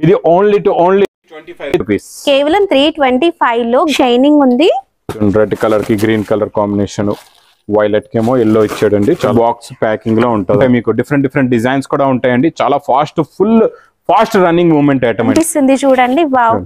ఇది only 25 rupees, కేవలం 325 లో షైనింగ్ ఉంది. రెడ్ కలర్ కి గ్రీన్ కలర్ కాంబినేషన్, వైలెట్ కేమో ఎల్లో ఇచ్చాడండి. బాక్స్ ప్యాకింగ్ లో ఉంటుంది. మీకు డిఫరెంట్ డిజైన్స్ కూడా ఉంటాయండి. చాలా full fast running movement item అనిపిస్తుంది చూడండి. వావ్,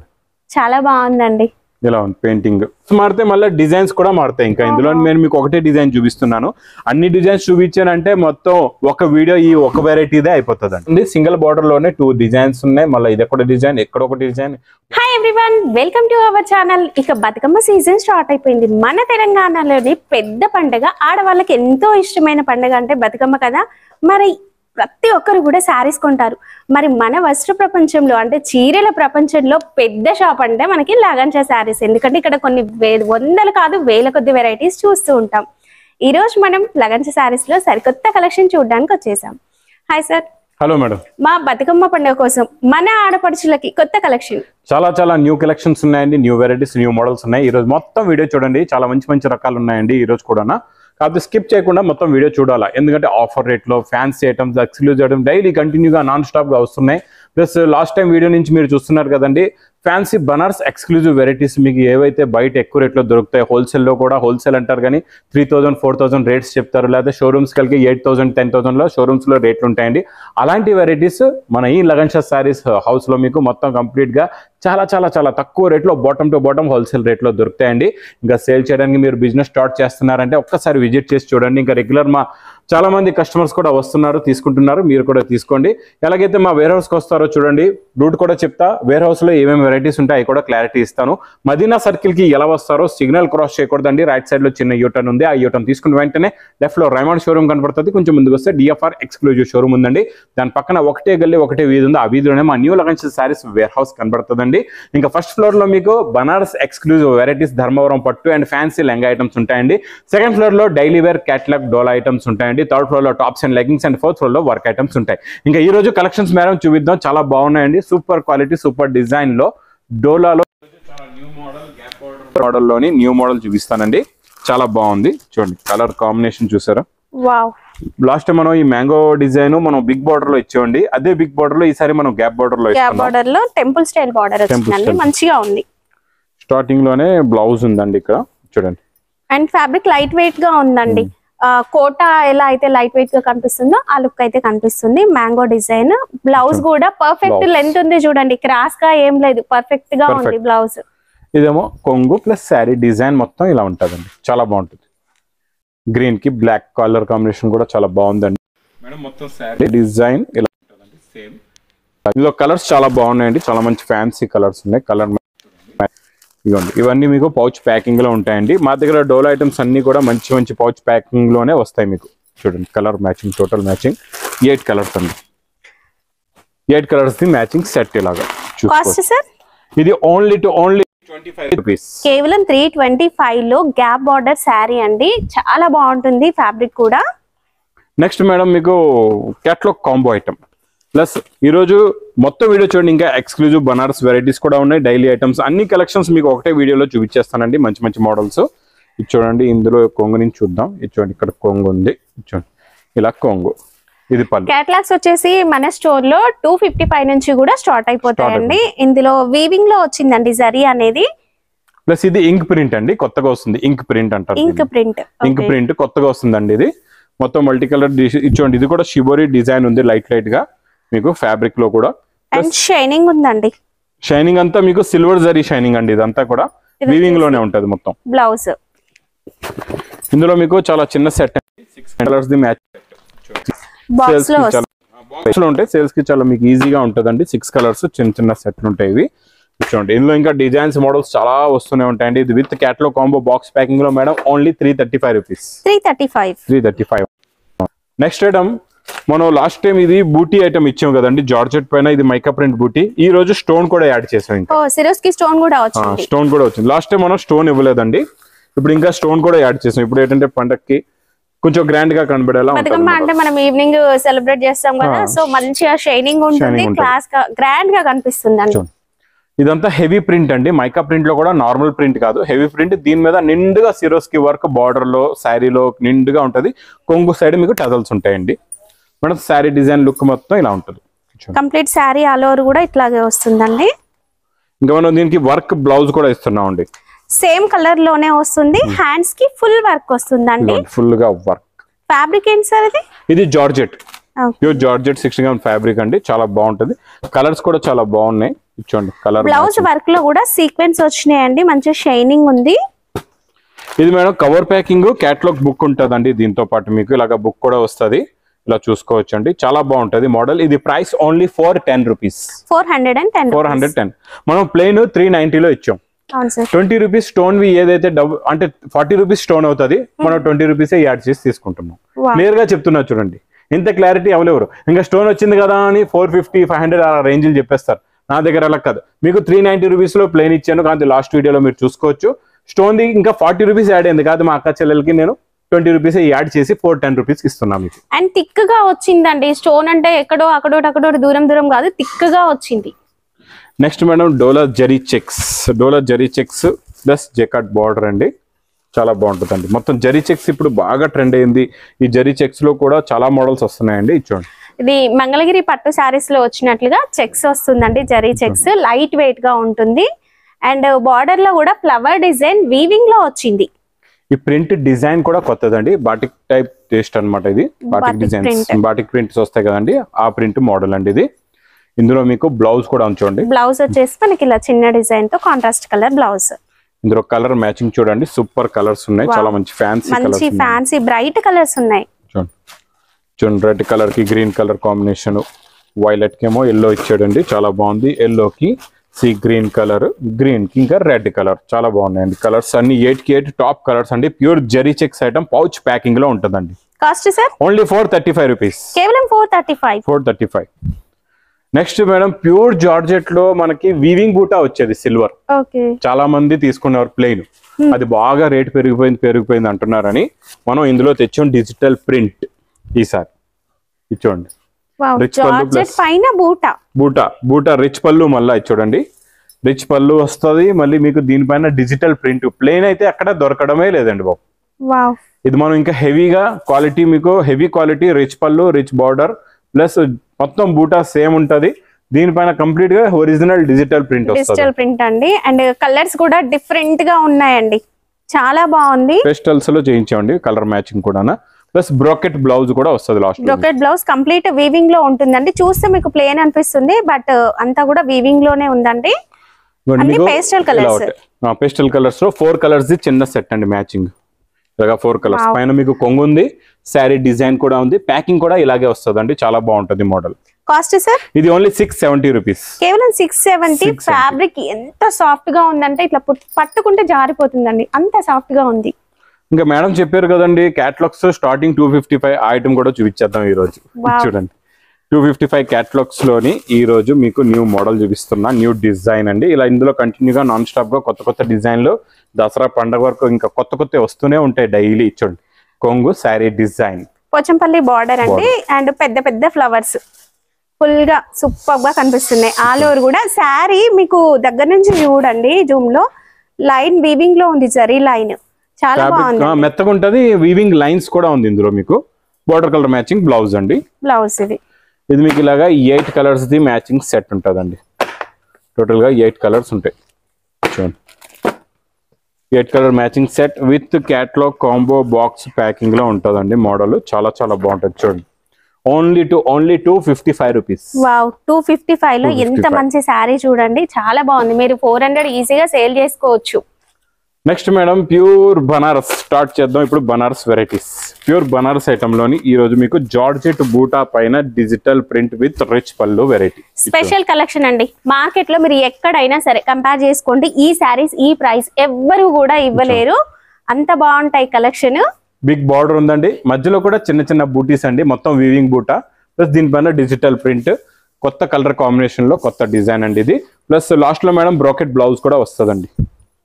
చాలా బాగుందండి. ఇలా ఉంది పెయింటింగ్ మారితే మళ్ళీ డిజైన్స్ కూడా మారుతాయి. ఇంకా ఇందులో నేను మీకు ఒకటే డిజైన్ చూపిస్తున్నాను. అన్ని డిజైన్స్ చూపించానంటే మొత్తం ఒక వీడియో ఈ ఒక వెరైటీదే అయిపోతుంది అండి. సింగిల్ బార్డర్ లోనే 2 డిజైన్స్ ఉన్నాయి. మళ్ళీ ఇది ఒక డిజైన్, ఎక్కడ ఒక design. Hi everyone, welcome to our channel. ఇక బతుకమ్మ సీజన్ స్టార్ట్ అయిపోయింది. మన తెలంగాణలోని పెద్ద పండుగ, ఆడవాళ్ళకి ఎంతో ఇష్టమైన పండుగ అంటే బతుకమ్మ కదా. మరి ప్రతి ఒక్కరు కూడా శారీస్ కొంటారు. మరి మన వస్త్ర ప్రపంచంలో అంటే చీరల ప్రపంచంలో పెద్ద షాప్ అంటే మనకి లగంచా శారీస్. ఎందుకంటే ఇక్కడ కొన్ని వందలు కాదు వేల కొద్ది వెరైటీస్ చూస్తూ ఉంటాం. ఈ రోజు మనం లగంచా శారీస్ లో సరికొత్త కలెక్షన్ చూడడానికి వచ్చేసాం. Hi sir. Hello madam. మా బతుకమ్మ పండుగ కోసం మన ఆడపడుచులకి కొత్త కలెక్షన్, చాలా న్యూ కలెక్షన్స్ ఉన్నాయండి. న్యూ వెరైటీస్, న్యూ మోడల్స్ ఉన్నాయి. ఈ రోజు మొత్తం వీడియో చూడండి. చాలా మంచి రకాలు ఉన్నాయండి ఈ రోజు కూడా. కాకపోతే స్కిప్ చేయకుండా మొత్తం వీడియో చూడాలా. ఎందుకంటే ఆఫర్ రేట్ లో fancy items, exclusive items daily కంటిన్యూగా నాన్ స్టాప్ గా వస్తున్నాయి. ప్లస్ లాస్ట్ టైం వీడియో నుంచి మీరు చూస్తున్నారు కదండి, ఫ్యాన్సీ బనారస్ ఎక్స్క్లూజివ్ వెరైటీస్ మీకు ఏవైతే బయట ఎక్కువ రేట్లో దొరుకుతాయి, హోల్సేల్లో కూడా, హోల్సేల్ అంటారు కానీ 3000 4000 రేట్స్ చెప్తారు. లేదా షోరూమ్స్కి వెళ్ళి 8000 10,000లో షోరూమ్స్లో రేట్లు ఉంటాయండి. అలాంటి వెరైటీస్ మన ఈ లగంచా శారీస్ హౌస్లో మీకు మొత్తం కంప్లీట్గా చాలా తక్కువ రేట్లో బాటమ్ టు బాటమ్ హోల్సేల్ రేట్లో దొరుకుతాయండి. ఇంకా సేల్ చేయడానికి మీరు బిజినెస్ స్టార్ట్ చేస్తున్నారంటే ఒక్కసారి విజిట్ చేసి చూడండి. ఇంకా రెగ్యులర్ మా చాలా మంది కస్టమర్స్ కూడా వస్తున్నారు, తీసుకుంటున్నారు. మీరు కూడా తీసుకోండి. ఎలాగైతే మా వేర్ హౌస్కి వస్తారో చూడండి, రూట్ కూడా చెప్తా. వేర్ హౌస్లో ఏమేమి వెరైటీస్ ఉంటాయి అవి కూడా క్లారిటీ ఇస్తాను. మదీనా సర్కిల్కి ఎలా వస్తారో సిగ్నల్ క్రాస్ చేయకూడదండి. రైట్ సైడ్లో చిన్న యూటర్న్ ఉంది. ఆ యూటర్న్ తీసుకున్న వెంటనే లెఫ్ట్లో రైమండ్ షోరూమ్ కనపడుతుంది. కొంచెం ముందుకు వస్తే డిఎఫ్ఆర్ ఎక్స్క్లూజివ్ షోరూమ్ ఉందండి. దాని పక్కన ఒకటే గల్లీ ఒకటే వీధి ఉంది. ఆ వీధిలోనే మా న్యూ లగంచా శారీస్ వేర్ హౌస్ కనబడుతుందండి. ఇంకా ఫస్ట్ ఫ్లోర్ లో మీకు బనారస్ ఎక్స్క్లూజివ్ వెరైటీస్, ధర్మవరం పట్టు అండ్ ఫ్యాన్సీ లెంగా ఐటమ్స్ ఉంటాయండి. సెకండ్ ఫ్లోర్ లో డైలీ వేర్ క్యాటలాగ్ డోలా ఐటమ్స్ ఉంటాయండి. థర్డ్ ఫ్లోర్ లో tops and leggings and fourth floor లో వర్క్ ఐటమ్స్ ఉంటాయి. ఇంకా ఈ రోజు కలెక్షన్స్ మేడం చూపిద్దాం. చాలా బాగున్నాయండి. సూపర్ క్వాలిటీ, సూపర్ డిజైన్ లో డోలాలో మోడల్ లోని న్యూ మోడల్ చూపిస్తానండి. చాలా బాగుంది చూడండి. కలర్ కాంబినేషన్ చూసారా? వావ్. లాస్ట్ టైం మనం ఈ మ్యాంగో డిజైన్ మనం బిగ్ బార్డర్ లో ఇచ్చామండి. అదే బిగ్ బార్డర్ లో ఈసారి మనం గ్యాప్ బార్డర్ లో టెంపుల్ స్టైల్ బార్డర్ వచ్చిందండి. మంచిగా ఉంది. స్టార్టింగ్ లోనే బ్లౌజ్ ఉందండి ఇక్కడ చూడండి. అండ్ ఫ్యాబ్రిక్ లైట్ వెయిట్ గా ఉందండి. కోటా ఎలా అయితే లైట్ వెయిట్ గా కనిపిస్తుందో ఆ లుక్ అయితే కనిపిస్తుంది. మ్యాంగో డిజైన్, బ్లౌజ్ కూడా పర్ఫెక్ట్ లెంత్ ఉంది చూడండి. క్రాస్ గా ఏం లేదు, పర్ఫెక్ట్ గా ఉంది బ్లౌజ్. ఇదేమో కొంగు ప్లస్ శారీ డిజైన్ మొత్తం ఇలా ఉంటదండి. చాలా బాగుంటుంది. గ్రీన్ కి బ్లాక్ కలర్ కాంబినేషన్ కూడా చాలా బాగుందండి. మొత్తం శారీ డిజైన్ ఇలా ఉంటదండి. సేమ్ ఇందులో కలర్స్ చాలా బాగున్నాయండి. చాలా మంచి ఫ్యాన్సీ కలర్స్ ఉన్నాయి. కలర్ ఇవ్వండి. ఇవన్నీ మీకు పౌచ్ ప్యాకింగ్ లో ఉంటాయండి. మా దగ్గర డోలా ఐటమ్స్ అన్ని కూడా మంచి పౌచ్ ప్యాకింగ్ లోనే వస్తాయి మీకు. చూడండి colour matching, total matching 8 colours అండి. 8 కలర్స్ ది మ్యాచింగ్ సెట్ ఇలాగా చూసుకోవచ్చు. ఇది ఓన్లీ 25 రూపీస్, కేవలం 325 లో గ్యాప్ బార్డర్ శారీ అండి. చాలా బాగుంటుంది ఫ్యాబ్రిక్ కూడా. నెక్స్ట్ మేడం మీకు క్యాట్లాగ్ కాంబో ఐటమ్ ప్లస్ ఈరోజు మొత్తం వీడియో చూడండి. ఇంకా ఎక్స్క్లూజివ్ బనారస్ వెరైటీస్ కూడా ఉన్నాయి. డైలీ ఐటమ్స్ అన్ని కలెక్షన్స్ మీకు ఒకటే వీడియోలో చూపించేస్తానండి. మంచి మోడల్స్. ఇది చూడండి. ఇందులో కొంగు నుంచి చూద్దాం. ఇది చూడండి, ఇక్కడ కొంగు ఉంది. చూడండి ఇలా కొంగు. ఇది పళ్ళు. కేటలాగ్స్ వచ్చేసి మన స్టోర్ లో 255 నుంచి కూడా స్టార్ట్ అయిపోతాయండి. ఇందులో వీవింగ్ లో వచ్చిందండి జరీ అనేది. ప్లస్ ఇది ఇంక్ ప్రింట్ అండి, కొత్తగా వస్తుంది. ఇంక్ ప్రింట్ అంటారు. ఇంక్ ప్రింట్ కొత్తగా వస్తుందండి. ఇది మొత్తం మల్టీ కలర్. చూడండి ఇది కూడా షిబోరి డిజైన్ ఉంది. లైట్ గా మీకు ఫ్యాబ్రిక్ లో కూడా. అండ్ షైనింగ్ ఉందండి. షైనింగ్ అంతా మీకు సిల్వర్ జరీ షైనింగ్ అండి. ఇదంతా కూడా వీవింగ్ లోనే ఉంటది మొత్తం. బ్లౌజ్ ఇందులో మీకు చాలా చిన్న set 6 colours the match box లో ఉంటాయి. సేల్స్ కి చాలా మీకు ఈజీగా ఉంటదండి. 6 కలర్స్ చిన్న సెట్లు ఉంటాయి ఇవి. చూడండి ఇందులో ఇంకా డిజైన్స్ మోడల్స్ చాలా వస్తూనే ఉంటాయండి. ఇది with catalogue combo box packing లో madam only 335 rupees. 335. Next item మనం లాస్ట్ టైం ఇది బూటీ ఐటమ్ ఇచ్చాం కదండి, జార్జెట్ పైన. ఇది మైకా ప్రింట్ బూటీ. ఈ రోజు స్టోన్ కూడా యాడ్ చేసాం. ఇంకా స్టోన్ కూడా వచ్చింది. లాస్ట్ టైం మనం స్టోన్ ఇవ్వలేదండి. ఇప్పుడు ఇంకా స్టోన్ కూడా యాడ్ చేసాం. ఇప్పుడు ఏంటంటే పండక్కి కొంచెం గ్రాండ్ గా కనబడేలా అంటే మనం ఈవినింగ్ సెలబ్రేట్ చేస్తాం కదా, సో మంచిగా షైనింగ్ ఉంటుంది, క్లాస్ గా గ్రాండ్ గా కనిపిస్తుంది. ఇదంతా హెవీ ప్రింట్ అండి. మైకా ప్రింట్ లో కూడా నార్మల్ ప్రింట్ కాదు, హెవీ ప్రింట్. దీని మీద నిండుగా సిరోస్కి వర్క్ బార్డర్ లో శారీలో నిండుగా ఉంటది. కొంగు సైడ్ మీకు టజల్స్ ఉంటాయండి మేడం. శారీ డిజైన్ లుక్ మొత్తం ఇలా ఉంటుంది కంప్లీట్ శారీ ఆల్ ఓవర్ కూడా ఇట్లాగే వస్తుందండి. ఇంకా మనం దీనికి వర్క్ బ్లౌజ్ కూడా ఇస్తున్నాం అండి. సేమ్ కలర్ లోనే వస్తుంది. హ్యాండ్స్ కి ఫుల్ వర్క్ వస్తుందండి. ఫుల్ గా వర్క్. ఫ్యాబ్రిక్ ఏంటి సార్ ఇది? ఇది georgette, pure georgette 60 gram fabric అండి. చాలా బాగుంటది. కలర్స్ కూడా చాలా బాగున్నాయి. చూడండి కలర్. బ్లౌజ్ వర్క్ లో కూడా సీక్వెన్స్ వచ్చినాయండి. మంచి షైనింగ్ ఉంది. ఇది madam cover packing catalogue book ఉంటదండి. దీంతో పాటు మీకు ఇలాగ బుక్ కూడా వస్తది. ఇలా చూసుకోవచ్చు అండి. చాలా బాగుంటది మోడల్. ఇది ప్రైస్ ఓన్లీ ఫర్ 10 రూపీస్. 410. మనం ప్లెయిన్ 390 లో ఇచ్చాం. 20 రూపీస్ స్టోన్ వి ఏదైతే అంటే 40 రూపీస్ స్టోన్ అవుతుంది. మనం 20 రూపీస్ యాడ్ చేసి తీసుకుంటున్నాం. క్లియర్ గా చెప్తున్నా చూడండి. ఇంత క్లారిటీ అవలేవరు. ఇంకా స్టోన్ వచ్చింది కదా అని 450, 500 ఆ రేంజ్ చెప్పేస్తారు. నా దగ్గర అలా కాదు. మీకు 390 రూపీస్ లో ప్లెయిన్ ఇచ్చాను. కానీ లాస్ట్ వీడియోలో మీరు చూసుకోవచ్చు. స్టోన్ ది ఇంకా 40 రూపీస్ యాడ్ అయింది కాదు. మా అక్క చెల్లెలకి నేను 20 రూపీస్ యాడ్ చేసి 410 రూపీస్ ఇస్తున్నాం మీకు. అండ్ థిక్ గా వచ్చిందండి. స్టోన్ అంటే ఎక్కడో అక్కడో దూరం కాదు, థిక్ గా వచ్చింది. నెక్స్ట్ మేడం డోలా zari checks plus jacquard border అండి. చాలా బాగుంటుందండి. మొత్తం జరీ చెక్స్ ఇప్పుడు బాగా ట్రెండ్ అయింది. ఈ జరీ చెక్స్ లో కూడా చాలా మోడల్స్ వస్తున్నాయండి. చూడండి ఇది మంగళగిరి పట్టు శారీస్ లో వచ్చినట్లుగా చెక్స్ వస్తుందండి. జరీ చెక్స్ లైట్ వెయిట్ గా ఉంటుంది. అండ్ బార్డర్ లో కూడా ఫ్లవర్ డిజైన్ వీవింగ్ లో వచ్చింది. ఈ ప్రింట్ డిజైన్ కూడా కొత్తదండి. బాటిక్ టైప్ టేస్ట్ అనమాట. ఇది బాటిక్ డిజైన్స్, బాటిక్ ప్రింట్స్ వస్తాయి కదండి. ఆ ప్రింట్ మోడల్ అండి ఇది. ఇందులో మీకు బ్లౌజ్ కూడా ఉంచండి. బ్లౌజ్ వచ్చేసి మనకి ఇలా చిన్న డిజైన్ తో కాంట్రాస్ట్ కలర్ బ్లౌజ్. ఇందులో కలర్ మ్యాచింగ్ చూడండి. సూపర్ కలర్స్ ఉన్నాయి. చాలా మంచి ఫ్యాన్సీ బ్రైట్ కలర్స్ ఉన్నాయి. చూడండి రెడ్ కలర్ కి గ్రీన్ కలర్ కాంబినేషన్, వైలెట్ కి ఏమో ఎల్లో ఇచ్చాడండి. చాలా బాగుంది. ఎల్లో కి సీ గ్రీన్ కలర్, గ్రీన్ కి ఇంకా రెడ్ కలర్. చాలా బాగున్నాయండి కలర్స్ అన్ని. 8 కి 8 టాప్ కలర్స్ అండి. Pure zari checks item pouch packing లో ఉంటుందండి. Cost sir only 435 rupees. కేవలం 435. నెక్స్ట్ మేడం ప్యూర్ జార్జెట్ లో మనకి వీవింగ్ బూటా వచ్చేది సిల్వర్. చాలా మంది తీసుకున్నారు ప్లెయిన్. అది బాగా రేట్ పెరిగిపోయింది అంటున్నారని మనం ఇందులో తెచ్చాం డిజిటల్ ప్రింట్. ఈసారి ఇచ్చోండి బూటా రిచ్ పళ్ళు. మళ్ళీ చూడండి రిచ్ పళ్ళు వస్తుంది. మళ్ళీ మీకు దీనిపైన డిజిటల్ ప్రింట్. ప్లెయిన్ అయితే అక్కడ దొరకడమే లేదండి బాబు. ఇది మనం ఇంకా హెవీగా క్వాలిటీ, మీకు హెవీ క్వాలిటీ రిచ్ పళ్ళు, రిచ్ బార్డర్ ప్లస్ మొత్తం బూటా సేమ్ ఉంటది. దీనిపైన కంప్లీట్ గా ఒరిజినల్ డిజిటల్ ప్రింట్ అండి. అండ్ కలర్స్ కూడా డిఫరెంట్ గా ఉన్నాయండి. చాలా బాగుంది. పెస్టల్స్ లో చేయించామండి కలర్ మ్యాచింగ్ కూడా. ప్లస్ బ్రోకెట్ బ్లౌజ్ కూడా వస్తుంది. Last brocade blouse complete weaving లో ఉంటుందండి. చూస్తే మీకు ప్లేన్ అనిపిస్తుంది, బట్ అంతా కూడా వీవింగ్ లోనే ఉందండి. పేస్టల్ కలర్స్ లో 4 కలర్స్ చిన్న సెట్ అండి. మ్యాచింగ్ ఇలాగా 4 కలర్స్. పైన మీకు కొంగు ఉంది. శారీ డిజైన్ కూడా ఉంది. ప్యాకింగ్ కూడా ఇలాగే వస్తుందండి. చాలా బాగుంటది మోడల్. కాస్ట్ సార్ ఇది ఓన్లీ 670 రూపీస్. కేవలం 670. ఫ్యాబ్రిక్ ఎంత సాఫ్ట్ గా ఉందంటే ఇట్లా పట్టుకుంటే జారిపోతుందండి. అంత సాఫ్ట్ గా ఉంది. ఇంకా మేడం చెప్పారు కదండి క్యాటలాగ్స్ స్టార్టింగ్ 255 ఐటమ్ కూడా చూపించేద్దాం ఈ రోజు. చూడండి 255 క్యాటలాగ్స్ లోని ఈ రోజు మీకు న్యూ మోడల్ చూపిస్తున్నా. న్యూ డిజైన్ అండి. ఇలా ఇందులో కంటిన్యూగా నాన్ స్టాప్ గా కొత్త డిజైన్లు దసరా పండుగ వరకు ఇంకా కొత్త వస్తూనే ఉంటాయి డైలీ. చూడండి కొంగు శారీ డిజైన్, పోచంపల్లి బార్డర్ అండి. అండ్ పెద్ద ఫ్లవర్స్ ఫుల్ గా సూపర్ గా కనిపిస్తున్నాయి. ఆల్ ఓవర్ కూడా శారీ మీకు దగ్గర నుంచి చూడండి. జూమ్ లో లైన్ వీవింగ్ లో ఉంది. జరీ లైన్ చాలా బాగుంది. మెత్తగా ఉంటది. వీవింగ్ లైన్స్ కూడా ఉంది ఇందులో. మీకు బార్డర్ కలర్ మ్యాచింగ్ బ్లౌజ్ అండి. బ్లౌజ్ ఇది మీకు ఇలాగా 8 కలర్స్ ది మ్యాచింగ్ సెట్ ఉంటుందండి. టోటల్ గా 8 కలర్స్ ఉంటాయి. చూడండి 8 colour matching set with catalogue combo box packing లో ఉంటుందండి. మోడల్ చాలా బాగుంటుంది. చూడండి ఓన్లీ 255 రూపీస్. వావ్ 255 లో ఎంత మంచి శారీ చూడండి. చాలా బాగుంది. మీరు 400 ఈజీగా సేల్ చేసుకోవచ్చు. Next madam pure Banaras start చేద్దాం. ఇప్పుడు Banaras varieties. Pure Banaras item లోని ఈ రోజు మీకు జార్జెట్ బూటా పైన డిజిటల్ ప్రింట్ విత్ రిచ్ పళ్ళు వెరైటీ. స్పెషల్ కలెక్షన్ అండి. మార్కెట్ లో మీరు ఎక్కడైనా సరే కంపేర్ చేసుకోండి. ఈ శారీస్ ఈ ప్రైస్ ఎవ్వరు కూడా ఇవ్వలేరు. అంత బాగుంటాయి కలెక్షన్. బిగ్ బార్డర్ ఉందండి. మధ్యలో కూడా చిన్న బూటీస్ అండి. మొత్తం వీవింగ్ బూటా ప్లస్ దీనిపైన డిజిటల్ ప్రింట్. కొత్త కలర్ కాంబినేషన్ లో కొత్త డిజైన్ అండి ఇది. ప్లస్ లాస్ట్ లో మేడం బ్రోకెట్ బ్లౌజ్ కూడా వస్తుందండి.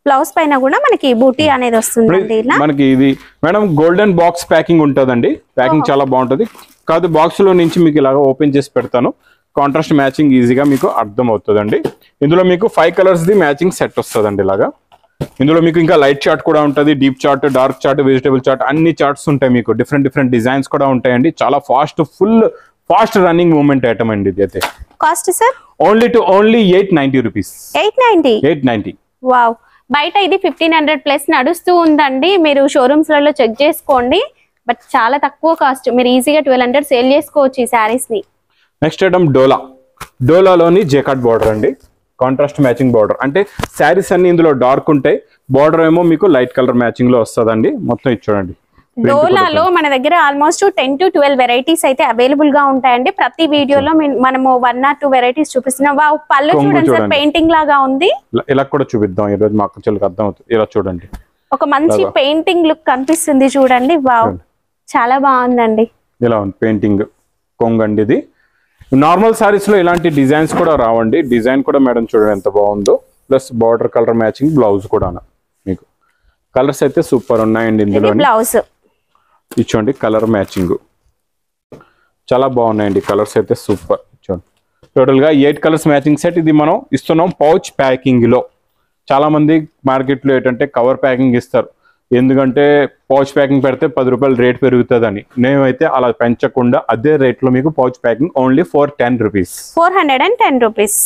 బ్లౌజ్ పైన కూడా మనకి బూటీ అనేది వస్తుంది. మనకి ఇది మేడం గోల్డెన్ బాక్స్ ప్యాకింగ్ ఉంటుందండి. ప్యాకింగ్ చాలా బాగుంటది. కాదు బాక్స్ లో నుంచి మీకు ఇలాగా ఓపెన్ చేసి పెడతాను. కాంట్రాస్ట్ మ్యాచింగ్ ఈజీగా మీకు అర్థం అవుతుందండి. ఇందులో మీకు 5 కలర్స్ ది మ్యాచింగ్ సెట్ వస్తుందండి. ఇలాగా ఇందులో మీకు ఇంకా లైట్ చార్ట్ కూడా ఉంటుంది. Deep chart, dark chart, vegetable chart అన్ని చార్ట్స్ ఉంటాయి. మీకు డిఫరెంట్ డిజైన్స్ కూడా ఉంటాయండి. చాలా ఫాస్ట్ రన్నింగ్ మూవ్మెంట్ ఐటమ్ అండి ఇది అయితే. Cost sir only 890 rupees. 890. Wow, బయట ఇది 1500 ప్లస్ నడుస్తూ ఉందండి. మీరు షోరూమ్స్ లలో చెక్ చేసుకోండి. బట్ చాలా తక్కువ కాస్ట్, మీరు ఈజీగా 1200 సేల్ చేసుకోవచ్చు ఈ శారీస్ ని. నెక్స్ట్ ఐటమ్ డోలాలోని జేకాట్ బార్డర్ అండి, కాంట్రాస్ట్ మ్యాచింగ్ బార్డర్. అంటే శారీస్ అన్ని ఇందులో డార్క్ ఉంటాయి, బార్డర్ ఏమో మీకు లైట్ కలర్ మ్యాచింగ్ లో వస్తుందండి. మొత్తం ఇది చూడండి. డోలాలో మన దగ్గర ఆల్మోస్ట్ 10 to 12 వెరైటీస్ అయితే అవైలబుల్ గా ఉంటాయండి. ప్రతి వీడియోలో మనము 1 or 2 వెరైటీస్ చూపిస్తున్నాం. వావ్, పళ్ళు చూడండి సార్, పెయింటింగ్ లాగా ఉంది. ఇలా కూడా చూపిద్దాం ఈ రోజు, మా అక్క చెల్లికి అర్థం అవుతుంది. ఇలా చూడండి, ఒక మంచి పెయింటింగ్ లుక్ కనిపిస్తుంది చూడండి. వావ్, చాలా బాగుందండి. ఇలా ఉంది పెయింటింగ్ కొంగండి. ఇది నార్మల్ సారీస్ లో ఇలాంటి డిజైన్స్ కూడా రావండి. డిజైన్ కూడా మేడం చూడండి ఎంత బాగుందో. Plus border colour matching blouse కూడా మీకు. కలర్స్ అయితే సూపర్ ఉన్నాయండి ఇందులో. బ్లౌజ్ ఇచ్చోండి, కలర్ మ్యాచింగ్ చాలా బాగున్నాయండి. కలర్స్ అయితే సూపర్. చూడండి, టోటల్ గా 8 కలర్స్ మ్యాచింగ్ సెట్. ఇది మనం ఇస్తున్నాం పౌచ్ ప్యాకింగ్ లో. చాలా మంది మార్కెట్ లో ఏంటంటే కవర్ ప్యాకింగ్ ఇస్తారు, ఎందుకంటే పౌచ్ ప్యాకింగ్ పెడితే 10 రూపాయలు రేట్ పెరుగుతుందని. నేనైతే అలా పెంచకుండా అదే రేట్ లో మీకు pouch packing only 410 rupees. 410 rupees.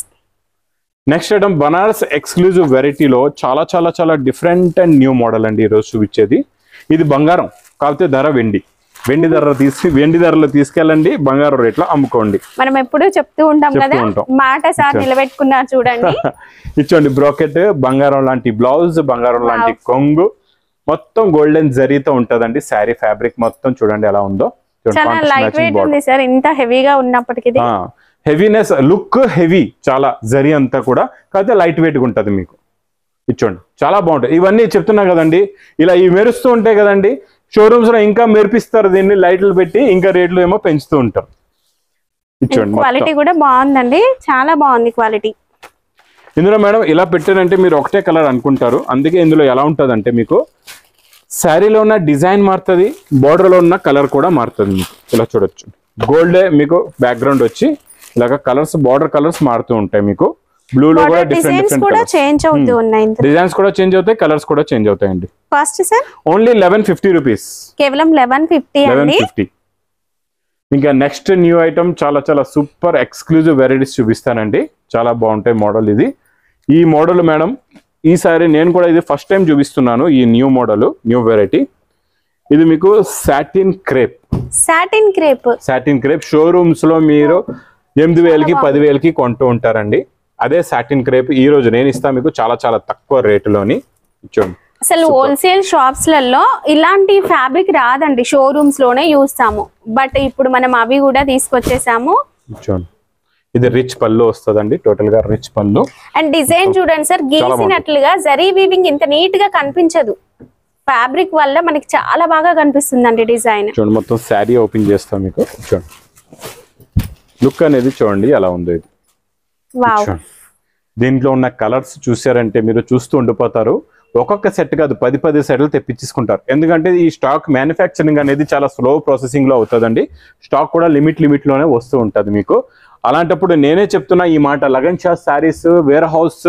Next item Banaras exclusive వెరైటీలో చాలా చాలా చాలా డిఫరెంట్ అండ్ న్యూ మోడల్ అండి ఈరోజు చూపించేది. ఇది బంగారం, కాకపోతే ధర వెండి ధరలో తీసుకెళ్ళండి, బంగారం రేట్లో అమ్ముకోండి. మనం ఎప్పుడు చెప్తూ ఉంటాం కదా, మాట సార్ నిలబెట్టుకున్నారు చూడండి. ఇచ్చోండి, బ్రోకెట్ బంగారం లాంటి బ్లౌజ్, బంగారం లాంటి కొంగు, మొత్తం గోల్డెన్ జరీతో ఉంటదండి. శారీ ఫ్యాబ్రిక్ మొత్తం చూడండి ఎలా ఉందో. చాలా లైట్ వెయిట్ ఉంది సార్, ఇంత హెవీగా ఉన్నప్పటికీ. హెవీనెస్ లుక్ హెవీ, చాలా జరీ అంతా కూడా, కాకపోతే లైట్ వెయిట్ గా ఉంటది మీకు. ఇచ్చోండి, చాలా బాగుంటాయి. ఇవన్నీ చెప్తున్నా కదండి, ఇలా ఇవి మెరుస్తూ ఉంటాయి కదండి. షోరూమ్స్ లో ఇంకా మెరిపిస్తారు దీన్ని, లైట్లు పెట్టి ఇంకా రేట్లు ఏమో పెంచుతూ ఉంటారు. ఇచ్చోండి, క్వాలిటీ కూడా బాగుందండి, చాలా బాగుంది క్వాలిటీ. ఇందులో మేడం ఇలా పెట్టారంటే మీరు ఒకటే కలర్ అనుకుంటారు. అందుకే ఇందులో ఎలా ఉంటుంది అంటే మీకు శారీలో ఉన్న డిజైన్ మారుతుంది, బార్డర్ లో ఉన్న కలర్ కూడా మారుతుంది మీకు. ఇలా చూడొచ్చు, గోల్డే మీకు బ్యాక్గ్రౌండ్ వచ్చి ఇలాగ కలర్స్, బార్డర్ కలర్స్ మారుతూ ఉంటాయి మీకు. బ్లూ లో కూడా డిఫరెంట్ చేంజ్ అవుతూ ఉన్నాయి, డిజైన్స్ కూడా చేంజ్ అవుతాయి, కలర్స్ కూడా చేంజ్ అవుతాయండి. Cost sir only 1150 rupees. కేవలం 1150. ఇంకా నెక్స్ట్ న్యూ ఐటమ్ చాలా చాలా సూపర్ ఎక్స్క్లూజివ్ వెరైటీస్ చూపిస్తానండి. చాలా బాగుంటాయి మోడల్. ఇది ఈ మోడల్ మేడం ఈసారి నేను కూడా ఇది ఫస్ట్ టైం చూపిస్తున్నాను. ఈ న్యూ మోడల్, న్యూ వెరైటీ. ఇది మీకు సాటిన్ క్రేప్ షోరూమ్స్ లో మీరు 8000కి 10,000కి కొంటూ ఉంటారండి. అదే సాటిన్ క్రేప్ ఈ రోజు నేను ఇస్తా మీకు చాలా చాలా తక్కువ రేటులోని. చూడండి, అసలు హోల్సేల్ షాప్స్ లలో ఇలాంటి ఫ్యాబ్రిక్ రాదండి, షోరూమ్స్ లోనే చూస్తాము. బట్ ఇప్పుడు మనం అవి కూడా తీసుకొచ్చేసాము. చూడండి, ఇది రిచ్ పళ్ళు వస్తుందండి, టోటల్ గా రిచ్ పళ్ళు. అండ్ డిజైన్ చూడండి సార్, గీసినట్లుగా జరీ వీవింగ్ ఇంత నీట్ గా కనిపించదు. ఫ్యాబ్రిక్ వల్ల మనకి చాలా బాగా కనిపిస్తుందండి డిజైన్. చూడండి, మొత్తం శారీ ఓపెన్ చేస్తాం మీకు. చూడండి, లుక్ అనేది చూడండి ఎలా ఉంది. ఇది దీంట్లో ఉన్న కలర్స్ చూసారంటే మీరు చూస్తూ ఉండిపోతారు. ఒక్కొక్క సెట్ కాదు 10 సెట్లు తెప్పించుకుంటారు. ఎందుకంటే ఈ స్టాక్ మ్యానుఫ్యాక్చరింగ్ అనేది చాలా స్లో ప్రాసెసింగ్ లో అవుతుందండి. స్టాక్ కూడా లిమిట్ లోనే వస్తూ ఉంటుంది మీకు. అలాంటప్పుడు నేనే చెప్తున్నా ఈ మాట, Lagan Shah sarees warehouse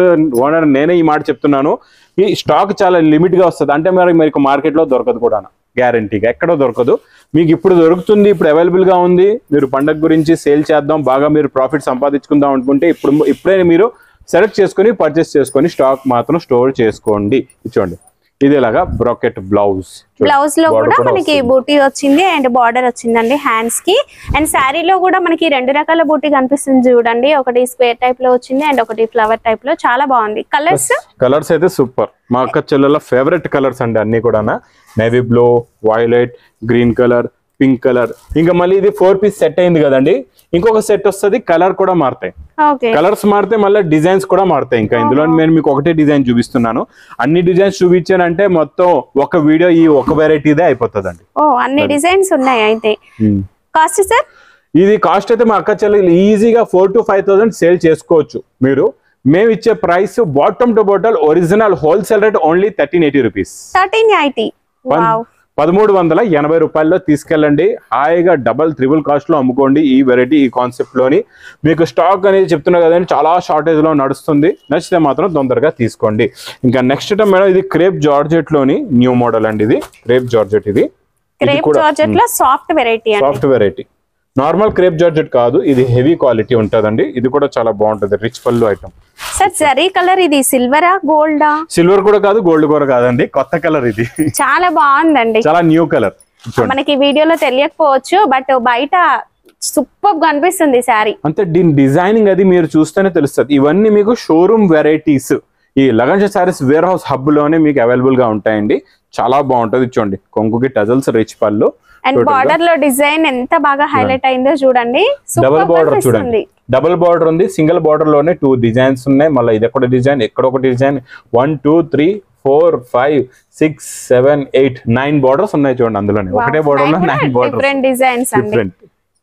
owner నేనే ఈ మాట చెప్తున్నాను. ఈ స్టాక్ చాలా లిమిట్ గా వస్తుంది. అంటే మరి మీకు మార్కెట్ లో దొరకదు కూడా, గ్యారంటీగా ఎక్కడో దొరకదు మీకు. ఇప్పుడు దొరుకుతుంది, ఇప్పుడు అవైలబుల్ గా ఉంది. మీరు పండగ గురించి సేల్ చేద్దాం, బాగా మీరు ప్రాఫిట్ సంపాదించుకుందాం అనుకుంటే ఇప్పుడే మీరు సెలెక్ట్ చేసుకొని పర్చేస్ చేసుకొని స్టాక్ మాత్రం స్టోర్ చేసుకోండి. చూడండి, ఇది ఇలాగా బ్రాకెట్ బ్లౌజ్ లో కూడా మనకి బూటీ వచ్చింది అండ్ బార్డర్ వచ్చిందండి హ్యాండ్స్ కి. అండ్ శారీలో కూడా మనకి 2 రకాల బూటీ కనిపిస్తుంది చూడండి. ఒకటి స్క్వేర్ టైప్ లో వచ్చింది అండ్ ఒకటి ఫ్లవర్ టైప్ లో. చాలా బాగుంది. కలర్స్ అయితే సూపర్. మా అక్క చెల్లెల ఫేవరెట్ కలర్స్ అండి అన్ని కూడా. Navy blue, violet, green colour, pink colour. ఇంకా మళ్ళీ ఇది 4 పీస్ సెట్ అయింది కదండి, ఇంకొక సెట్ వస్తుంది. కలర్ కూడా మారుతాయి, కలర్స్ మారితే మళ్ళీ డిజైన్స్ కూడా మారుతాయి. ఇంకా ఇందులో నేను మీకు ఒకటే డిజైన్ చూపిస్తున్నాను. అన్ని డిజైన్స్ చూపించానంటే మొత్తం ఒక వీడియో ఈ ఒక వెరైటీదే అయిపోతుందండి. అన్ని డిజైన్స్ ఉన్నాయి. అయితే కాస్ట్ సార్, ఇది కాస్ట్ అయితే మా అక్క చెల్లెలు ఈజీగా 4,000 to 5,000 సేల్ చేసుకోవచ్చు మీరు. మేము ఇచ్చే price bottom to bottle original wholesale rate only 1380 rupees. 1380 రూపాయల్లో తీసుకెళ్ళండి. హాయిగా డబల్ త్రిబుల్ కాస్ట్ లో అమ్ముకోండి ఈ వెరైటీ, ఈ కాన్సెప్ట్ లోని. మీకు స్టాక్ అనేది చెప్తున్నా కదండి, చాలా షార్టేజ్ లో నడుస్తుంది. నచ్చితే మాత్రం తొందరగా తీసుకోండి. ఇంకా నెక్స్ట్ టైం మేడం ఇది క్రేప్ జార్జెట్ లోని న్యూ మోడల్ అండి. ఇది క్రేప్ జార్జెట్, ఇది soft variety. Normal crepe georgette కాదు, ఇది హెవీ క్వాలిటీ ఉంటదండి. ఇది కూడా చాలా బాగుంటది, రిచ్ పళ్ళు ఐటమ్. సార్ జరీ కలర్ ఇది సిల్వరా గోల్డా? సిల్వర్ కూడా కాదు, గోల్డ్ కూడా కాదండి, కొత్త కలర్ ఇది. చాలా బాగుందండి, చాలా న్యూ కలర్. మనకి వీడియోలో తెలియకపోవచ్చు, బట్ బయట సూపర్ గా అనిపిస్తుంది శారీ. అంటే దీని డిజైనింగ్ అది మీరు చూస్తేనే తెలుస్తుంది. ఇవన్నీ మీకు షోరూమ్ వెరైటీస్ ఈ Lagan sarees warehouse hub లోనే మీకు అవైలబుల్ గా ఉంటాయండి. చాలా బాగుంటది. చూడండి, కొంగుకి టజల్స్, రిచ్ పళ్ళు, అండ్ బార్డర్ లో డిజైన్ ఎంత బాగా హైలైట్ అయిందో చూడండి. డబుల్ బార్డర్ చూడండి, డబుల్ బార్డర్ ఉంది. సింగిల్ బార్డర్ లోనే 2 డిజైన్స్ ఉన్నాయి. మళ్ళీ ఇది ఎక్కడ డిజైన్, ఎక్కడ ఒక డిజైన్. 1 2 3 4 5 6 7 8 9 బార్డర్స్ ఉన్నాయి చూడండి. అందులోనే ఒకటే బార్డర్ లో 9 బార్డర్స్, డిఫరెంట్ డిజైన్స్ అండి.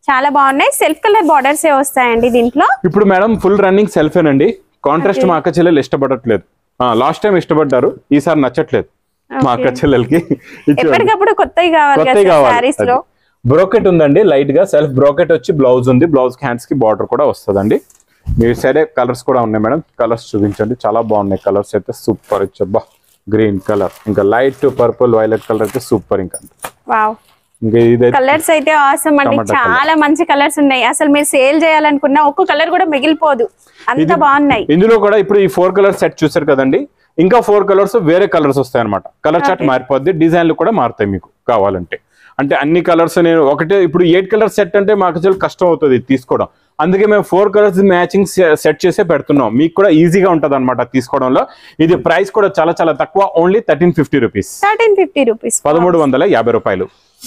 చాలా బాగున్నాయి. సెల్ఫ్ కలర్ బార్డర్స్ ఏ వస్తాయండి దీంట్లో. ఇప్పుడు మేడం ఫుల్ రన్నింగ్ సెల్ఫేనండి. కాంట్రాస్ట్ మా అక్క చెల్లెలు ఇష్టపడట్లేదు. లాస్ట్ టైం ఇష్టపడ్డారు, ఈసారి నచ్చట్లేదు మా అక్క చెల్లెలకి. ఎప్పటికప్పుడు కొత్తవి కావాలి. బ్రోకెట్ ఉందండి, లైట్ గా సెల్ఫ్ బ్రోకెట్ వచ్చి బ్లౌజ్ ఉంది. బ్లౌజ్ హ్యాండ్స్ కి బార్డర్ కూడా వస్తుందండి. మీ సైడ్ కలర్స్ కూడా ఉన్నాయి మేడం, కలర్స్ చూపించండి. చాలా బాగున్నాయి కలర్స్ అయితే, సూపర్ ఇచ్చబ్బా. గ్రీన్ కలర్, ఇంకా లైట్ పర్పుల్ వైలెట్ కలర్ అయితే సూపర్. ఇంకా కలర్స్ అయితే ఆసమ్ అండి, చాలా మంచి కలర్స్ ఉన్నాయి. అసలు మీరు సేల్ చేయాలనుకున్నా ఒక్క కలర్ కూడా మిగిలిపోదు, అంత బాగున్నాయి. ఇందులో కూడా ఇప్పుడు ఈ 4 కలర్ సెట్ చూసారు కదండి, ఇంకా 4 కలర్స్ వేరే కలర్స్ వస్తాయి అనమాట. కలర్ చార్ట్ మారిపోద్ది, డిజైన్లు కూడా మారుతాయి మీకు కావాలంటే. అంటే అన్ని కలర్స్ నేను ఒకటే, ఇప్పుడు 8 కలర్ సెట్ అంటే మాకు చాలా కష్టం అవుతుంది తీసుకోవడం. అందుకే మేము 4 కలర్స్ మ్యాచింగ్ సెట్ చేసే పెడుతున్నాం, మీకు కూడా ఈజీగా ఉంటది అనమాట తీసుకోవడంలో. ఇది ప్రైస్ కూడా చాలా చాలా తక్కువ, ఓన్లీ 1350 రూపీస్. 1350 రూపీస్, 1350 రూపాయలు.